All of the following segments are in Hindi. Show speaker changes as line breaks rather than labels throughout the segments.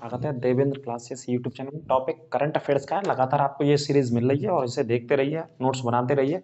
स्वागत है देवेंद्र क्लासेस यूट्यूब चैनल में। टॉपिक करंट अफेयर्स का है। लगातार आपको ये सीरीज मिल रही है और इसे देखते रहिए, नोट्स बनाते रहिए।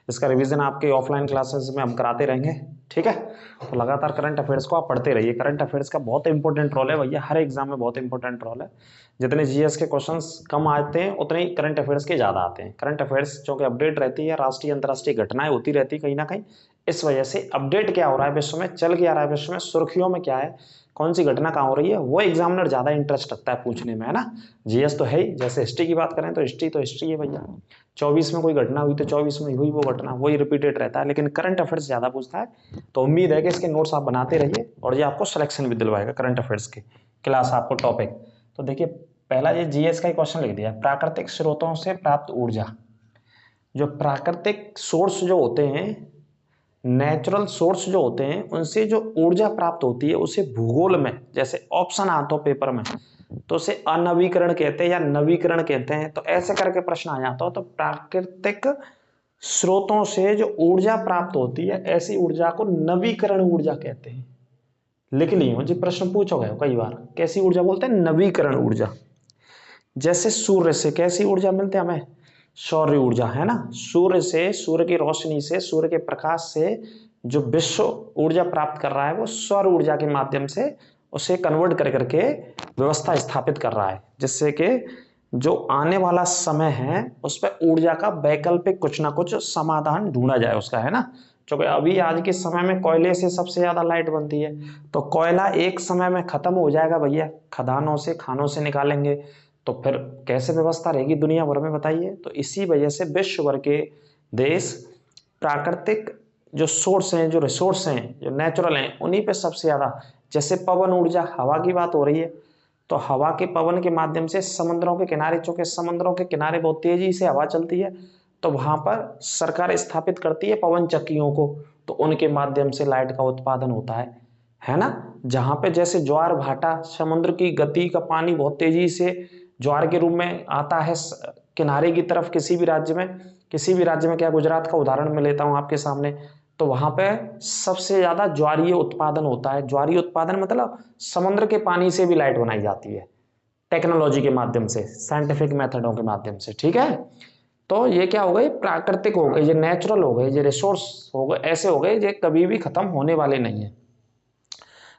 इसका रिवीजन आपके ऑफलाइन क्लासेस में हम कराते रहेंगे, ठीक है। तो लगातार करंट अफेयर्स को आप पढ़ते रहिए। करंट अफेयर्स का बहुत इंपॉर्टेंट रोल है भैया, हर एग्जाम में बहुत इंपॉर्टेंट रोल है। जितने जीएस के क्वेश्चंस कम आते हैं उतने ही करंट अफेयर्स के ज्यादा आते हैं। करंट अफेयर्स जो कि अपडेट रहती है, राष्ट्रीय अंतर्राष्ट्रीय घटनाएं होती रहती है कहीं ना कहीं। इस वजह से अपडेट क्या हो रहा है विश्व में, चल क्या रहा है विश्व में, सुर्खियों में क्या है, कौन सी घटना कहाँ हो रही है, वो एग्जामिनर ज्यादा इंटरेस्ट रखता है पूछने में, है ना। जीएस तो है ही। जैसे हिस्ट्री की बात करें तो हिस्ट्री है भैया। 24 में कोई घटना हुई तो 24 में हुई वो घटना, वही रिपीटेड रहता है। लेकिन करंट अफेयर्स ज्यादा पूछता है। तो उम्मीद है कि इसके नोट्स आप बनाते रहिए और ये आपको सिलेक्शन भी दिलवाएगा करंट अफेयर्स के क्लास आपको टॉपिक। तो देखिए, पहला ये जीएस का ही क्वेश्चन लिख दिया, प्राकृतिक स्रोतों से प्राप्त ऊर्जा। जो प्राकृतिक सोर्स जो होते हैं, नेचुरल सोर्स जो होते हैं, उनसे जो ऊर्जा प्राप्त होती है उसे भूगोल में, जैसे ऑप्शन आता हो पेपर में, तो उसे अनवीकरण कहते हैं या नवीकरण कहते हैं। तो ऐसे करके प्रश्न आ जाता हो। तो प्राकृतिक स्रोतों से जो ऊर्जा प्राप्त होती है, ऐसी ऊर्जा को नवीकरण ऊर्जा कहते हैं। लिख लिए जी, प्रश्न पूछोगे कई बार, कैसी ऊर्जा बोलते हैं, नवीकरण ऊर्जा। जैसे सूर्य से कैसी ऊर्जा मिलती है हमें, सौर ऊर्जा, है ना। सूर्य से, सूर्य की रोशनी से, सूर्य के प्रकाश से जो विश्व ऊर्जा प्राप्त कर रहा है वो सौर ऊर्जा के माध्यम से उसे कन्वर्ट कर करके व्यवस्था स्थापित कर रहा है, जिससे कि जो आने वाला समय है उस पर ऊर्जा का वैकल्पिक कुछ ना कुछ समाधान ढूंढा जाए उसका, है ना। क्योंकि अभी आज के समय में कोयले से सबसे ज्यादा लाइट बनती है। तो कोयला एक समय में खत्म हो जाएगा भैया, खदानों से, खानों से निकालेंगे, तो फिर कैसे व्यवस्था रहेगी दुनिया भर में, बताइए। तो इसी वजह से विश्व भर के देश प्राकृतिक जो सोर्स हैं, जो रिसोर्स हैं, जो नेचुरल हैं, उन्हीं पे सबसे ज्यादा, जैसे पवन ऊर्जा, हवा की बात हो रही है, तो हवा के पवन के माध्यम से समुद्रों के किनारे, चूंकि समुद्रों के किनारे बहुत तेजी से हवा चलती है, तो वहां पर सरकार स्थापित करती है पवन चक्कियों को, तो उनके माध्यम से लाइट का उत्पादन होता है ना। जहां पे जैसे ज्वार भाटा, समुद्र की गति का पानी बहुत तेजी से ज्वार के रूप में आता है किनारे की तरफ, किसी भी राज्य में, किसी भी राज्य में, क्या गुजरात का उदाहरण मैं लेता हूं आपके सामने, तो वहां पे सबसे ज्यादा ज्वारीय उत्पादन होता है। ज्वारीय उत्पादन मतलब समुद्र के पानी से भी लाइट बनाई जाती है, टेक्नोलॉजी के माध्यम से, साइंटिफिक मेथडों के माध्यम से, ठीक है। तो ये क्या हो गए, प्राकृतिक हो गए, ये नेचुरल हो गए, ये रिसोर्स हो गए, ऐसे हो गए, ये कभी भी खत्म होने वाले नहीं है।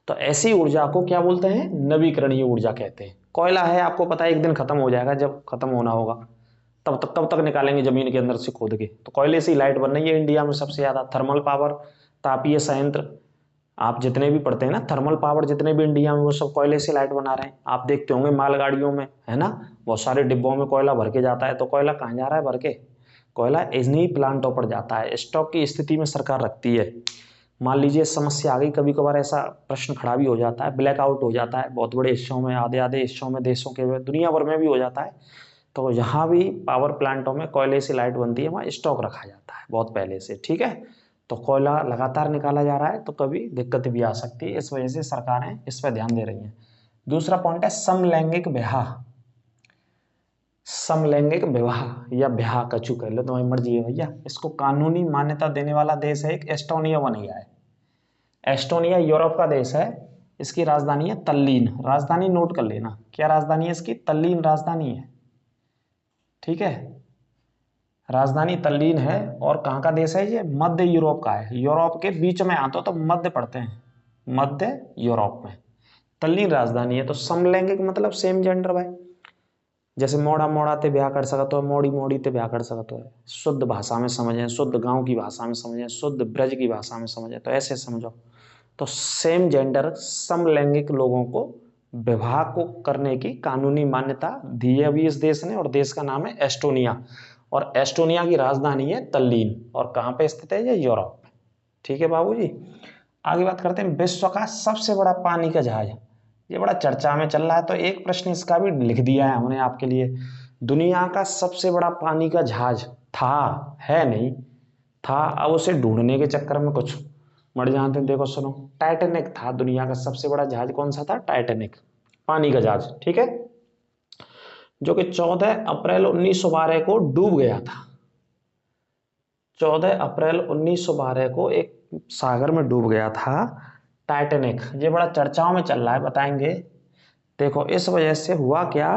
तो ऐसी ऊर्जा को क्या बोलते हैं, नवीकरणीय ऊर्जा कहते हैं। कोयला है, आपको पता है एक दिन खत्म हो जाएगा, जब खत्म होना होगा तब तक निकालेंगे जमीन के अंदर से खोद के। तो कोयले से ही लाइट बन रही है इंडिया में सबसे ज्यादा। थर्मल पावर, तापीय संयंत्र, आप जितने भी पढ़ते हैं ना, थर्मल पावर जितने भी इंडिया में, वो सब कोयले से लाइट बना रहे हैं। आप देखते होंगे मालगाड़ियों में, है ना, बहुत सारे डिब्बों में कोयला भर के जाता है। तो कोयला कहाँ जा रहा है भर के, कोयला इन्हीं प्लांटों पर जाता है। स्टॉक की स्थिति में सरकार रखती है। मान लीजिए समस्या आ गई, कभी कभार ऐसा प्रश्न खड़ा भी हो जाता है, ब्लैकआउट हो जाता है बहुत बड़े हिस्सों में, आधे आधे हिस्सों में, देशों के, दुनिया भर में भी हो जाता है। तो यहाँ भी पावर प्लांटों में कोयले से लाइट बनती है, वहाँ स्टॉक रखा जाता है बहुत पहले से, ठीक है। तो कोयला लगातार निकाला जा रहा है, तो कभी दिक्कत भी आ सकती है। इस वजह से सरकारें इस पर ध्यान दे रही हैं। दूसरा पॉइंट है समलैंगिक विवाह। समलैंगिक विवाह या ब्याह कछू कह लो, तुम्हारी मर्जी है भैया। इसको कानूनी मान्यता देने वाला देश है एक, एस्टोनिया बन गया है। एस्टोनिया यूरोप का देश है। इसकी राजधानी है तल्लीन। राजधानी नोट कर लेना, क्या राजधानी है इसकी, तल्लीन राजधानी है, ठीक है। राजधानी तल्लीन है। और कहाँ का देश है ये, मध्य यूरोप का है। यूरोप के बीच में आता तो मध्य पढ़ते हैं, मध्य यूरोप में तल्लीन राजधानी है। तो समलैंगिक मतलब सेम जेंडर भाई। जैसे मोड़ा मोड़ा ते ब्याह कर सकते हो, मोड़ी मोड़ी ते ब्याह कर सकते हो। शुद्ध भाषा में समझें, शुद्ध गांव की भाषा में समझें, शुद्ध ब्रज की भाषा में समझें, तो ऐसे समझो। तो सेम जेंडर, समलैंगिक लोगों को विवाह को करने की कानूनी मान्यता दी है अभी इस देश ने, और देश का नाम है एस्टोनिया। और एस्टोनिया की राजधानी है तल्लीन। और कहाँ पे स्थित है ये, यूरोप में, ठीक है बाबूजी। आगे बात करते हैं, विश्व का सबसे बड़ा पानी का जहाज। ये बड़ा चर्चा में चल रहा है, तो एक प्रश्न इसका भी लिख दिया है हमने आपके लिए। दुनिया का सबसे बड़ा पानी का जहाज था, है नहीं, था, अब उसे ढूंढने के चक्कर में कुछ मर जाते हैं। देखो सुनो, टाइटैनिक था दुनिया का सबसे बड़ा जहाज। कौन सा था, टाइटैनिक, पानी का जहाज, ठीक है, जो कि 14 अप्रैल 1912 को डूब गया था। 14 अप्रैल 1912 को एक सागर में डूब गया था टाइटैनिक। ये बड़ा चर्चाओं में चल रहा है, बताएंगे देखो इस वजह से हुआ क्या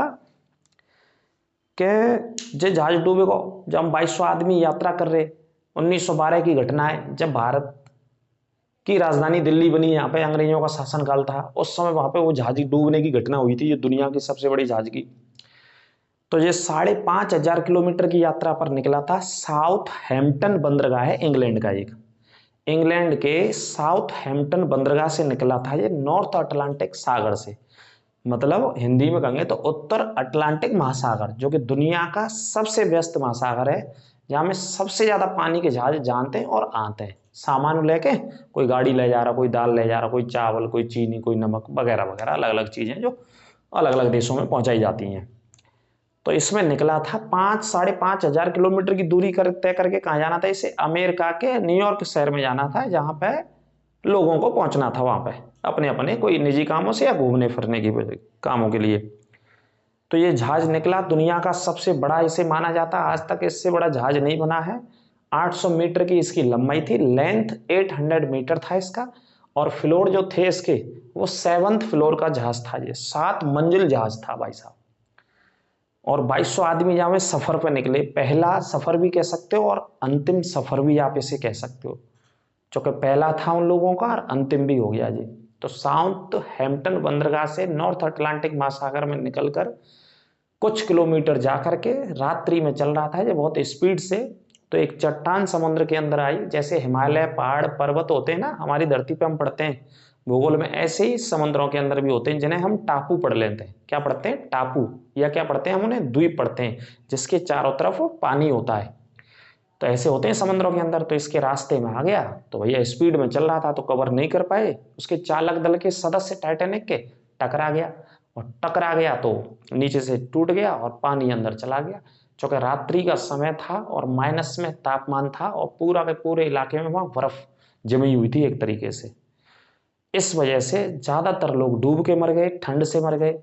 कि जो जहाज डूबे को, जब हम 2200 आदमी यात्रा कर रहे, 1912 की घटना है, जब भारत की राजधानी दिल्ली बनी, यहाँ पे अंग्रेजों का शासनकाल था, उस समय वहां पे वो जहाज डूबने की घटना हुई थी, ये दुनिया की सबसे बड़ी जहाज की। तो ये 5,500 किलोमीटर की यात्रा पर निकला था। साउथ हैम्पटन बंदरगाह है इंग्लैंड का, एक इंग्लैंड के साउथ हैम्पटन बंदरगाह से निकला था ये नॉर्थ अटलांटिक सागर से, मतलब हिंदी में कहेंगे तो उत्तर अटलांटिक महासागर, जो कि दुनिया का सबसे व्यस्त महासागर है, जहां में सबसे ज्यादा पानी के जहाज जानते हैं और आते हैं, सामान लेके, कोई गाड़ी ले जा रहा, कोई दाल ले जा रहा, कोई चावल, कोई चीनी, कोई नमक वगैरह वगैरह, अलग अलग चीजें जो अलग अलग देशों में पहुंचाई जाती हैं। तो इसमें निकला था 5,500 किलोमीटर की दूरी तय करके। कहाँ जाना था इसे? अमेरिका के न्यूयॉर्क शहर में जाना था, जहां पे लोगों को पहुंचना था, वहां पे अपने अपने कोई निजी कामों से या घूमने फिरने की कामों के लिए। तो ये जहाज निकला, दुनिया का सबसे बड़ा इसे माना जाता, आज तक इससे बड़ा जहाज नहीं बना है। 800 मीटर की इसकी लंबाई थी, लेंथ 800 मीटर था इसका, और फ्लोर जो थे इसके वो 7th फ्लोर का जहाज था, ये 7 मंजिल जहाज था भाई साहब। और 2200 आदमी जहां में सफर पर निकले, पहला सफर भी कह सकते हो और अंतिम सफर भी आप इसे कह सकते हो, क्योंकि पहला था उन लोगों का और अंतिम भी हो गया जी। तो साउथ हैम्पटन बंदरगाह से नॉर्थ अटलांटिक महासागर में निकलकर कुछ किलोमीटर जाकर के रात्रि में चल रहा था ये बहुत स्पीड से। तो एक चट्टान समुद्र के अंदर आई, जैसे हिमालय पहाड़ पर्वत होते हैं ना हमारी धरती पे हम पढ़ते हैं भूगोल में, ऐसे ही समुद्रों के अंदर भी होते हैं, जिन्हें हम टापू पढ़ लेते हैं। क्या पढ़ते हैं? टापू, या क्या पढ़ते हैं हम उन्हें? द्वीप पढ़ते हैं, जिसके चारों तरफ पानी होता है। तो ऐसे होते हैं समुद्रों के अंदर। तो इसके रास्ते में आ गया, तो भैया स्पीड में चल रहा था तो कवर नहीं कर पाए, उसके चालक दल के सदस्य टाइटैनिक के, टकरा गया, और टकरा गया तो नीचे से टूट गया और पानी अंदर चला गया। चूंकि रात्रि का समय था और माइनस में तापमान था, और पूरा के पूरे इलाके में वहां बर्फ जमी हुई थी एक तरीके से। इस वजह से ज्यादातर लोग डूब के मर गए, ठंड से मर गए,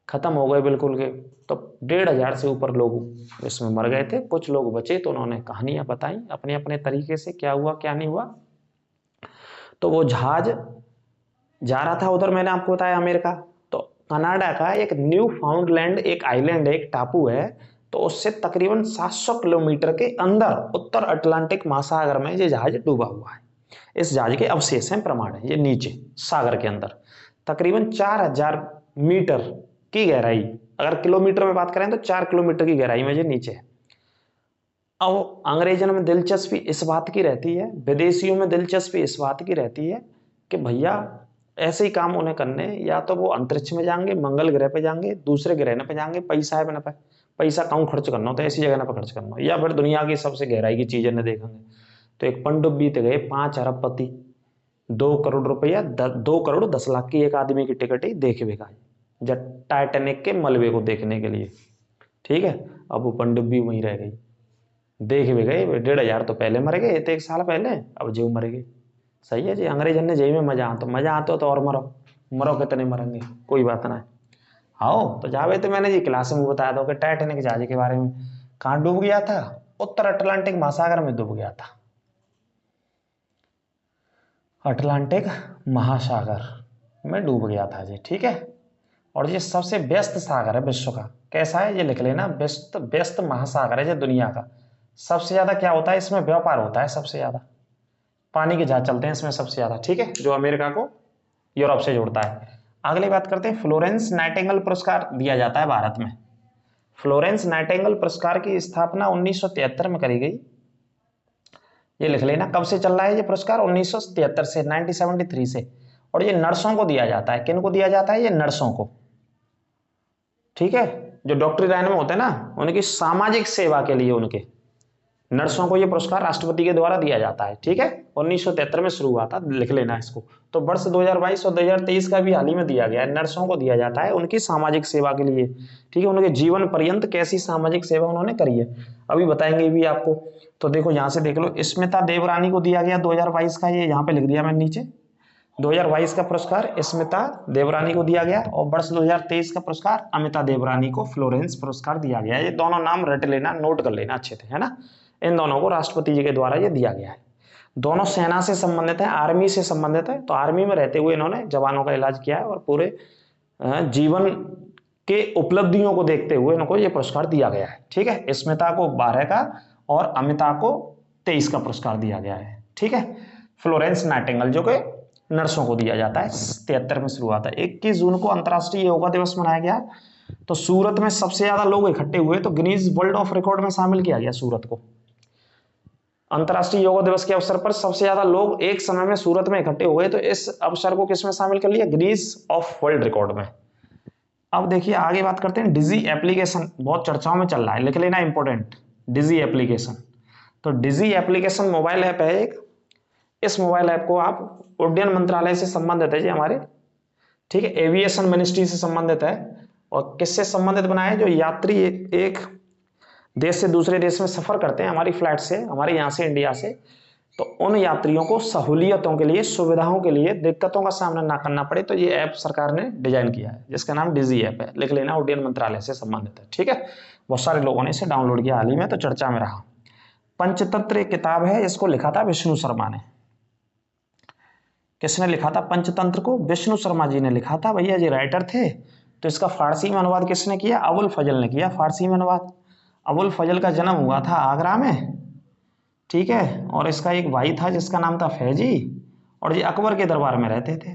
खत्म हो गए बिल्कुल के। तो 1,500 से ऊपर लोग इसमें मर गए थे। कुछ लोग बचे तो उन्होंने कहानियां बताई अपने अपने तरीके से, क्या हुआ क्या नहीं हुआ। तो वो जहाज जा रहा था उधर, मैंने आपको बताया अमेरिका, तो कनाडा का एक न्यू फाउंडलैंड एक आइलैंड है, एक टापू है, तो उससे तकरीबन 700 किलोमीटर के अंदर उत्तर अटलांटिक महासागर में ये जहाज डूबा हुआ है। इस जहाज के अवशेष हैं, प्रमाण है, ये नीचे सागर के अंदर तकरीबन 4,000 मीटर की गहराई, अगर किलोमीटर में बात करें तो 4 किलोमीटर की गहराई में ये नीचे है। अब अंग्रेजों में दिलचस्पी इस बात की रहती है, विदेशियों में दिलचस्पी इस बात की रहती है कि भैया ऐसे ही काम उन्हें करने, या तो वो अंतरिक्ष में जाएंगे, मंगल ग्रह पे जाएंगे, दूसरे ग्रह पे जाएंगे, पैसा है ना पे, पैसा कम खर्च करना होता है, ऐसी जगह ना पे खर्च करना हो, या फिर दुनिया की सबसे गहराई की चीजें ने देखेंगे। तो एक पनडुब्बी ते गए 5 अरबपति, 2 करोड़ रुपया, 2 करोड़ 10 लाख की एक आदमी की टिकट ही देखेगा जब टाइटैनिक के मलबे को देखने के लिए। ठीक है, अब वो पनडुब्बी वहीं रह गई, देख भी गए, 1,500 तो पहले मर गए थे, 1 साल पहले, अब जीव मर गए। सही है जी, अंग्रेजन ने जेई में मजा आते हो तो और मरो, मरो कितने मरेंगे, कोई बात ना है। आओ तो जावे, तो मैंने जी क्लास में बताया था कि टाइटैनिक जहाज के बारे में, कहाँ डूब गया था? उत्तर अटलांटिक महासागर में डूब गया था, अटलांटिक महासागर में डूब गया था जी। ठीक है, और ये सबसे व्यस्त सागर है विश्व का। कैसा है ये लिख लेना, व्यस्त व्यस्त महासागर है ये दुनिया का। सबसे ज्यादा क्या होता है इसमें? व्यापार होता है सबसे ज्यादा, पानी के जहाज चलते हैं इसमें सबसे ज्यादा। ठीक है, जो अमेरिका को यूरोप से जोड़ता है। अगली बात करते हैं, फ्लोरेंस नाइटिंगेल पुरस्कार दिया जाता है भारत में। फ्लोरेंस नाइटिंगेल पुरस्कार की स्थापना 1973 में करी गई। ये लिख लेना, कब से चल रहा है ये पुरस्कार? 1973 से, 1973 से। और ये नर्सों को दिया जाता है। किन को दिया जाता है? ये नर्सों को। ठीक है, जो डॉक्टरी लाइन में होते हैं ना, उनकी सामाजिक सेवा के लिए उनके नर्सों को ये पुरस्कार राष्ट्रपति के द्वारा दिया जाता है। ठीक है, 1973 में शुरू हुआ था, लिख लेना इसको। तो वर्ष 2022 और 2023 का भी हाल ही में दिया गया है। नर्सों को दिया जाता है उनकी सामाजिक सेवा के लिए। ठीक है, उनके जीवन पर्यंत कैसी सामाजिक सेवा उन्होंने करी है, अभी बताएंगे भी आपको। तो देखो यहाँ से देख लो, स्मिता देवरानी को दिया गया 2022 का, ये यहाँ पे लिख दिया मैंने नीचे, 2022 का पुरस्कार स्मिता देवरानी को दिया गया। और वर्ष 2023 का पुरस्कार अमिता देवरानी को फ्लोरेंस पुरस्कार दिया गया। ये दोनों नाम रट लेना, नोट कर लेना अच्छे थे, है ना। इन दोनों को राष्ट्रपति जी के द्वारा ये दिया गया है। दोनों सेना से संबंधित है, आर्मी से संबंधित है। तो आर्मी में रहते हुए इन्होंने जवानों का इलाज किया है और पूरे जीवन के उपलब्धियों को देखते हुए इनको ये पुरस्कार दिया गया है। ठीक है, स्मिता को 12 का और अमिता को 23 का पुरस्कार दिया गया है। ठीक है, फ्लोरेंस नाइटिंगेल जो कि नर्सों को दिया जाता है, 73 में शुरू हुआ था। 21 जून को अंतर्राष्ट्रीय योगा दिवस मनाया गया। तो सूरत में सबसे ज्यादा लोग इकट्ठे हुए तो गिनीज वर्ल्ड ऑफ रिकॉर्ड में शामिल किया गया सूरत को। अंतर्राष्ट्रीय योगा दिवस के अवसर पर सबसे ज्यादा लोग एक समय में सूरत में इकट्ठे हुए तो इस अवसर को किसमें शामिल कर लिया? गिनीज ऑफ वर्ल्ड रिकॉर्ड में। अब देखिए आगे बात करते हैं। डिजी एप्लीकेशन बहुत चर्चाओं में चल रहा है, लिख लेना इंपॉर्टेंट, डिजी एप्लीकेशन। तो डिजी एप्लीकेशन मोबाइल ऐप है एक। इस मोबाइल ऐप को आप उड्डयन मंत्रालय से संबंधित है जी हमारे, ठीक है, एविएशन मिनिस्ट्री से संबंधित है। और किससे संबंधित बनाया है? जो यात्री एक देश से दूसरे देश में सफर करते हैं हमारी फ्लाइट से, हमारे यहाँ से इंडिया से, तो उन यात्रियों को सहूलियतों के लिए, सुविधाओं के लिए, दिक्कतों का सामना ना करना पड़े, तो ये ऐप सरकार ने डिजाइन किया है जिसका नाम डिजी ऐप है। लिख लेना, उड्डयन मंत्रालय से संबंधित है। ठीक है, बहुत सारे लोगों ने इसे डाउनलोड किया हाल ही में, तो चर्चा में रहा। पंचतंत्र एक किताब है, इसको लिखा था विष्णु शर्मा ने। किसने लिखा था पंचतंत्र को? विष्णु शर्मा जी ने लिखा था। भैया जी राइटर थे। तो इसका फारसी में अनुवाद किसने किया? अबुल फजल ने किया फारसी में अनुवाद। अबुल फजल का जन्म हुआ था आगरा में, ठीक है, और इसका एक भाई था जिसका नाम था फैजी, और ये अकबर के दरबार में रहते थे।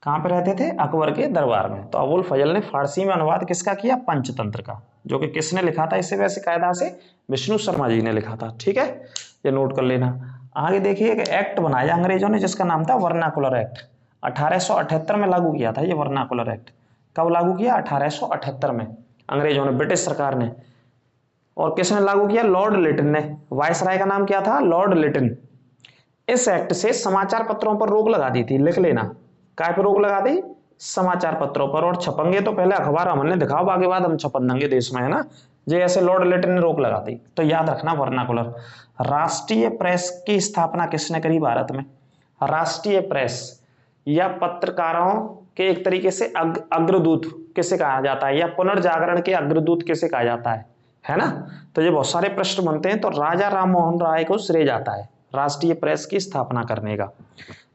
कहाँ पे रहते थे? अकबर के दरबार में। तो अबुल फजल ने फारसी में अनुवाद किसका किया? पंचतंत्र का, जो कि किसने लिखा था? इसे वैसे कायदा से विष्णु शर्मा जी ने लिखा था। ठीक है, ये नोट कर लेना। आगे देखिए, एक एक्ट बनाया अंग्रेजों ने जिसका नाम था वर्नाकुलर एक्ट। 1878 में लागू किया था ये वर्नाकुलर एक्ट। कब लागू किया? 1878 में अंग्रेजों ने, ब्रिटिश सरकार ने। और किसने लागू किया? लॉर्ड लिटन ने। वायसराय का नाम क्या था? लॉर्ड लिटन। इस एक्ट से समाचार पत्रों पर रोक लगा दी थी। लिख लेना, काय पे रोक लगा दी? समाचार पत्रों पर। और छपेंगे तो पहले अखबार हमने दिखाओ, आगे बाद हम छपन देंगे देश में, है ना। जे ऐसे लॉर्ड लिटन ने रोक लगा दी। तो याद रखना वर्नाकुलर। राष्ट्रीय प्रेस की स्थापना किसने करी भारत में? राष्ट्रीय प्रेस या पत्रकारों के एक तरीके से अग्रदूत किसे कहा जाता है, या पुनर्जागरण के अग्रदूत किसे कहा जाता है ना। तो ये बहुत सारे प्रश्न बनते हैं। तो राजा राम मोहन राय को श्रेय जाता है राष्ट्रीय प्रेस की स्थापना करने का।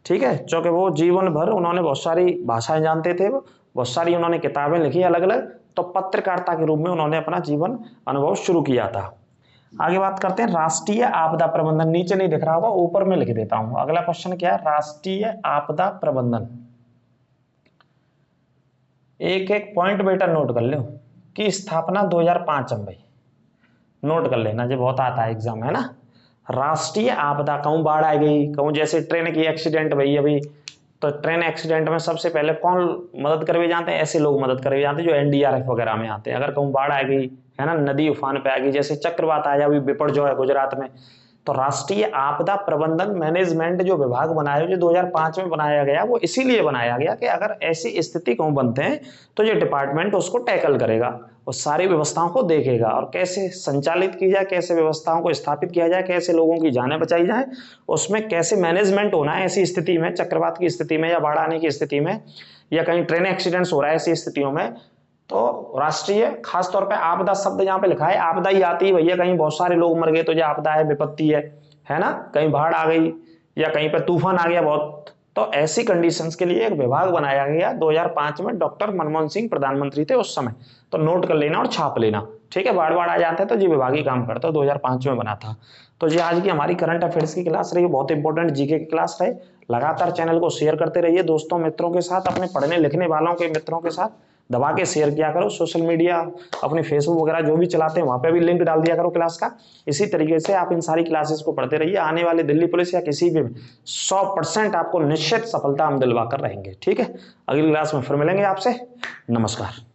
ठीक है, क्योंकि वो जीवन भर उन्होंने बहुत सारी भाषाएं जानते थे, बहुत सारी उन्होंने किताबें लिखी अलग अलग। तो पत्रकारिता के रूप में उन्होंने अपना जीवन अनुभव शुरू किया था। आगे बात करते हैं राष्ट्रीय आपदा प्रबंधन। नीचे नहीं दिख रहा होगा, ऊपर में लिख देता हूं। अगला क्वेश्चन क्या है? राष्ट्रीय आपदा प्रबंधन। एक एक पॉइंट बेटा नोट कर लो। की स्थापना 2005 में। भाई नोट कर लेना, जो बहुत आता है एग्जाम में, है ना। राष्ट्रीय आपदा, कहूं बाढ़ आ गई, कहूं जैसे ट्रेन की एक्सीडेंट भाई अभी, तो ट्रेन एक्सीडेंट में सबसे पहले कौन मदद करवे जाते हैं? ऐसे लोग मदद करवे जाते हैं जो एनडीआरएफ वगैरह में आते हैं। अगर कहूं बाढ़ आ गई, है ना, नदी उफान पे आ गई, जैसे चक्रवात आया अभी बिपरजॉय है गुजरात में, तो राष्ट्रीय आपदा प्रबंधन मैनेजमेंट जो विभाग बनाया, जो 2005 में बनाया गया, वो इसीलिए बनाया गया कि अगर ऐसी स्थिति कहूं बनते हैं तो ये डिपार्टमेंट उसको टैकल करेगा और सारी व्यवस्थाओं को देखेगा, और कैसे संचालित की जाए, कैसे व्यवस्थाओं को स्थापित किया जाए, कैसे लोगों की जानें बचाई जाए, उसमें कैसे मैनेजमेंट होना है ऐसी स्थिति में, चक्रवात की स्थिति में या बाढ़ आने की स्थिति में, या कहीं ट्रेन एक्सीडेंट्स हो रहा है ऐसी स्थितियों में। तो राष्ट्रीय, खासतौर पे आपदा शब्द यहाँ पे लिखा है, आपदा ही आती है भैया, कहीं बहुत सारे लोग मर गए तो ये आपदा है, विपत्ति है ना, कहीं बाढ़ आ गई या कहीं पे तूफान आ गया बहुत, तो ऐसी कंडीशंस के लिए एक विभाग बनाया गया 2005 में। डॉक्टर मनमोहन सिंह प्रधानमंत्री थे उस समय। तो नोट कर लेना और छाप लेना, ठीक है। बाढ़ आ जाते हैं तो ये विभाग ही काम करता है, 2005 में बना था। तो ये आज की हमारी करंट अफेयर्स की क्लास रही, बहुत इंपॉर्टेंट जीके की क्लास रहे। लगातार चैनल को शेयर करते रहिए दोस्तों मित्रों के साथ, अपने पढ़ने लिखने वालों के मित्रों के साथ दबा के शेयर किया करो। सोशल मीडिया, अपने फेसबुक वगैरह जो भी चलाते हैं वहां पे भी लिंक डाल दिया करो क्लास का। इसी तरीके से आप इन सारी क्लासेस को पढ़ते रहिए। आने वाले दिल्ली पुलिस या किसी भी 100% आपको निश्चित सफलता हम दिलवा कर रहेंगे, ठीक है। अगली क्लास में फिर मिलेंगे आपसे। नमस्कार।